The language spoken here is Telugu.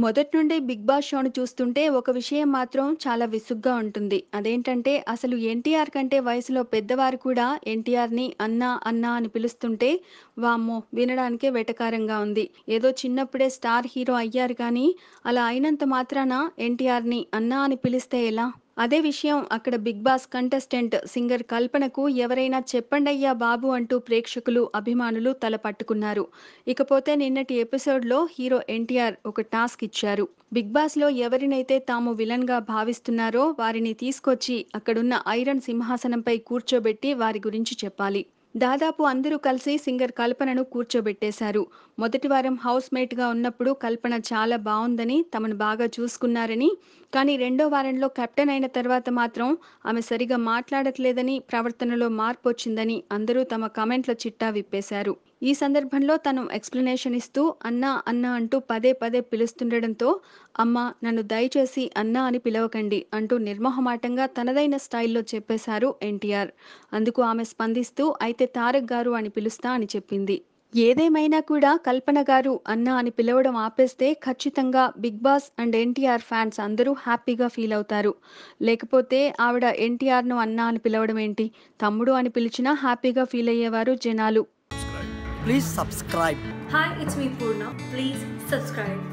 మొదటి నుండి 'బిగ్ బాస్' షోను చూస్తుంటే ఒక విషయం మాత్రం చాలా విసుగ్గా ఉంటుంది. అదేంటంటే అసలు ఎన్టీఆర్ కంటే వయసులో పెద్దవారు కూడా ఎన్టీఆర్‌ని అన్నా, అన్నా అని పిలుస్తుంటే వామ్మో! వినడానికే వెటకారంగా ఉంది. ఏదో చిన్నప్పుడే స్టార్ హీరో అయ్యారు కానీ అలా అయినంత మాత్రాన ఎన్టీఆర్‌ని అన్నా అని పిలిస్తే ఎలా? అదే విషయం అక్కడ 'బిగ్ బాస్' కంటెస్టెంట్ సింగర్ కల్పనకు ఎవరైనా చెప్పండయ్యా బాబు అంటూ ప్రేక్షకులు, అభిమానులు తల పట్టుకున్నారు. ఇకపోతే నిన్నటి ఎపిసోడ్‌లో హీరో ఎన్టీఆర్ ఒక టాస్క్ ఇచ్చారు. 'బిగ్ బాస్‌లో ఎవరినైతే తాము విలన్‌గా భావిస్తున్నారో వారిని తీసుకొచ్చి అక్కడున్న ఐరన్ సింహాసనంపై కూర్చోబెట్టి వారి గురించి చెప్పాలి. దాదాపు అందరూ కలిసి సింగర్ కల్పనను కూర్చోబెట్టేశారు. మొదటి వారం హౌస్ మేట్‌గా ఉన్నప్పుడు కల్పన చాలా బావుందని, తమను బాగా చూసుకున్నారని, కానీ రెండో వారంలో కెప్టెన్ అయిన తర్వాత మాత్రం ఆమె సరిగా మాట్లాడట్లేదని, ప్రవర్తనలో మార్పొచ్చిందని అందరూ తమ కామెంట్ల చిట్టా విప్పేశారు. ఈ సందర్భంలో తను ఎక్స్‌ప్లనేషన్ ఇస్తూ అన్నా, అన్నా అంటూ పదే పదే పిలుస్తుండడంతో అమ్మా! నన్ను దయచేసి అన్నా అని పిలవకండి అంటూ నిర్మొహమాటంగా తనదైన స్టైల్‌లో చెప్పేశారు ఎన్టీఆర్. అందుకు ఆమె స్పందిస్తూ అయితే తారక్ గారు అని పిలుస్తా అని చెప్పింది. ఏదేమైనా కూడా కల్పన గారు అన్నా అని పిలవడం ఆపేస్తే ఖచ్చితంగా 'big boss' and NTR fans అందరూ హ్యాపీగా ఫీల్ అవుతారు. లేకపోతే ఆవిడ ఎన్టీఆర్‌ను అన్నా అని పిలవడం ఏంటి? తమ్ముడు అని పిలిచినా హ్యాపీగా ఫీల్ అయ్యేవారు జనాలు. Please subscribe. Hi, it's me Purna. Please subscribe.